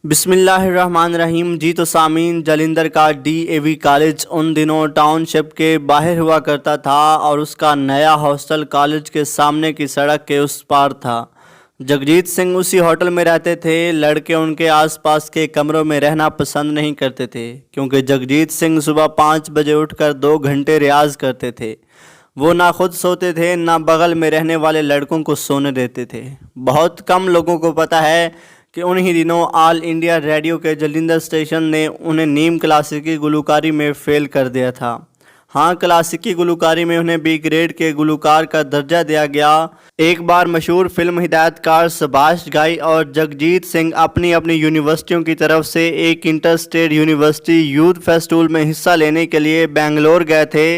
बिस्मिल्लाहिर्रहमानिर्रहीम। जी तो सामीन, जालंधर का डीएवी कॉलेज उन दिनों टाउनशिप के बाहर हुआ करता था और उसका नया हॉस्टल कॉलेज के सामने की सड़क के उस पार था। जगजीत सिंह उसी होटल में रहते थे। लड़के उनके आसपास के कमरों में रहना पसंद नहीं करते थे क्योंकि जगजीत सिंह सुबह 5 बजे उठकर 2 घंटे रियाज करते थे। वो ना खुद सोते थे ना बगल में रहने वाले लड़कों को सोने देते थे। बहुत कम लोगों को पता है कि उन्हीं दिनों ऑल इंडिया रेडियो के जालंधर स्टेशन ने उन्हें नीम क्लासिकी गुलकारी में फेल कर दिया था। हाँ, क्लासिकी गुलकारी में उन्हें बी ग्रेड के गुलकार का दर्जा दिया गया। एक बार मशहूर फिल्म हिदायतकार सुभाष घई और जगजीत सिंह अपनी अपनी यूनिवर्सिटियों की तरफ से एक inter state university youth festival में हिस्सा लेने के लिए बेंगलोर गए थे।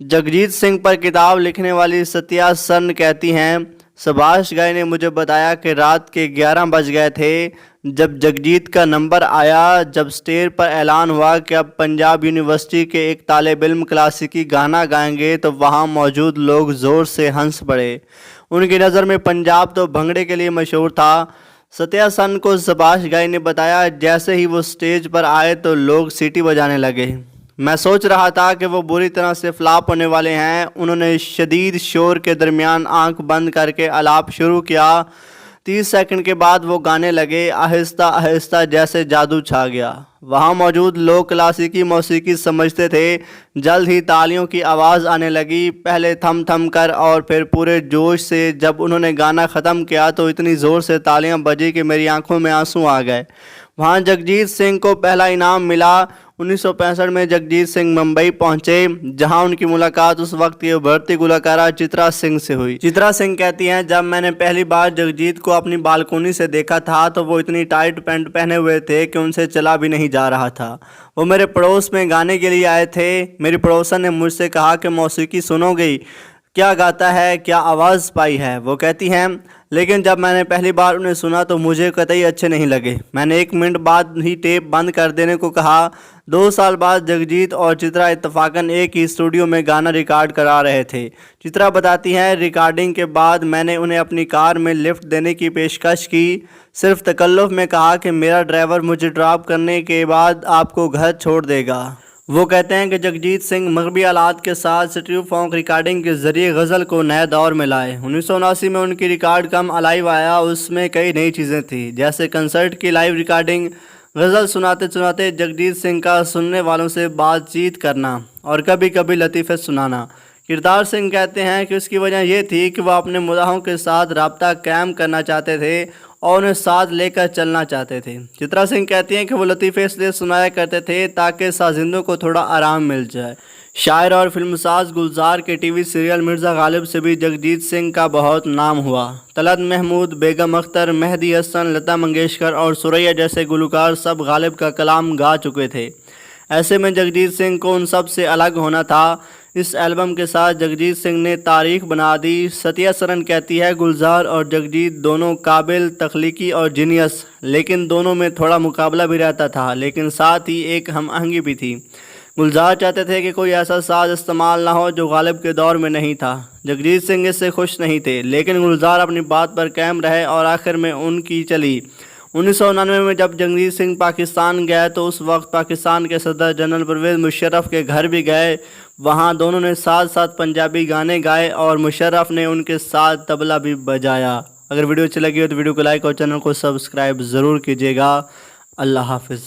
जगजीत सिंह पर किताब लिखने वाली सत्या सन कहती हैं, सुभाष घई ने मुझे बताया कि रात के 11 बज गए थे जब जगजीत का नंबर आया। जब स्टेज पर ऐलान हुआ कि अब पंजाब यूनिवर्सिटी के एक तालिब इल्म क्लासिकी गाना गाएंगे तो वहां मौजूद लोग ज़ोर से हंस पड़े। उनकी नज़र में पंजाब तो भंगड़े के लिए मशहूर था। सत्या सन को सुभाष घई ने बताया, जैसे ही वो स्टेज पर आए तो लोग सीटी बजाने लगे। मैं सोच रहा था कि वो बुरी तरह से फ्लॉप होने वाले हैं। उन्होंने शदीद शोर के दरमियान आंख बंद करके आलाप शुरू किया। 30 सेकंड के बाद वो गाने लगे। आहिस्ता आहिस्ता जैसे जादू छा गया। वहाँ मौजूद लोग क्लासिकी मौसीकी समझते थे। जल्द ही तालियों की आवाज़ आने लगी, पहले थम थम कर और फिर पूरे जोश से। जब उन्होंने गाना ख़त्म किया तो इतनी ज़ोर से तालियां बजी कि मेरी आंखों में आंसू आ गए। वहाँ जगजीत सिंह को पहला इनाम मिला। 1965 में जगजीत सिंह मुंबई पहुंचे, जहां उनकी मुलाकात उस वक्त की उभरती गुलकारा चित्रा सिंह से हुई। चित्रा सिंह कहती हैं, जब मैंने पहली बार जगजीत को अपनी बालकोनी से देखा था तो वो इतनी टाइट पैंट पहने हुए थे कि उनसे चला भी नहीं जा रहा था। वो मेरे पड़ोस में गाने के लिए आए थे। मेरी पड़ोसन ने मुझसे कहा कि मौसीकी सुनोगी, क्या गाता है, क्या आवाज़ पाई है। वो कहती हैं, लेकिन जब मैंने पहली बार उन्हें सुना तो मुझे कतई अच्छे नहीं लगे। मैंने 1 मिनट बाद ही टेप बंद कर देने को कहा। 2 साल बाद जगजीत और चित्रा इत्तफाकन एक ही स्टूडियो में गाना रिकॉर्ड करा रहे थे। चित्रा बताती हैं, रिकॉर्डिंग के बाद मैंने उन्हें अपनी कार में लिफ्ट देने की पेशकश की। सिर्फ तकल्लुफ़ में कहा कि मेरा ड्राइवर मुझे ड्रॉप करने के बाद आपको घर छोड़ देगा। वो कहते हैं कि जगजीत सिंह मगरबी आलात के साथ स्टूडियो फोक रिकॉर्डिंग के ज़रिए गज़ल को नए दौर में लाए। 1979 में उनकी रिकॉर्ड कम अलाइव आया। उसमें कई नई चीज़ें थी, जैसे कंसर्ट की लाइव रिकॉर्डिंग, गज़ल सुनाते सुनाते जगजीत सिंह का सुनने वालों से बातचीत करना और कभी कभी लतीफ़े सुनाना। किरदार सिंह कहते हैं कि उसकी वजह यह थी कि वह अपने मुदाहों के साथ रब्ता कायम करना चाहते थे और उन्हें साथ लेकर चलना चाहते थे। चित्रा सिंह कहती हैं कि वो लतीफ़े इसलिए सुनाया करते थे ताकि साजिंदों को थोड़ा आराम मिल जाए। शायर और फिल्मसाज गुलजार के टीवी सीरियल मिर्ज़ा गालिब से भी जगजीत सिंह का बहुत नाम हुआ। तलत महमूद, बेगम अख्तर, मेहदी हसन, लता मंगेशकर और सुरैया जैसे गुलकार सब गालिब का कलाम गा चुके थे। ऐसे में जगजीत सिंह को उन सब से अलग होना था। इस एल्बम के साथ जगजीत सिंह ने तारीख बना दी। सत्या सरन कहती है, गुलजार और जगजीत दोनों काबिल, तख्लीकी और जीनियस, लेकिन दोनों में थोड़ा मुकाबला भी रहता था, लेकिन साथ ही एक हम आहंगी भी थी। गुलजार चाहते थे कि कोई ऐसा साज इस्तेमाल ना हो जो गालिब के दौर में नहीं था। जगजीत सिंह इससे खुश नहीं थे, लेकिन गुलजार अपनी बात पर कायम रहे और आखिर में उनकी चली। 1999 में जब जगजीत सिंह पाकिस्तान गए तो उस वक्त पाकिस्तान के सदर जनरल परवेज़ मुशर्रफ के घर भी गए। वहाँ दोनों ने साथ साथ पंजाबी गाने गाए और मुशर्रफ ने उनके साथ तबला भी बजाया। अगर वीडियो अच्छी लगी हो तो वीडियो को लाइक और चैनल को सब्सक्राइब ज़रूर कीजिएगा। अल्लाह हाफिज़।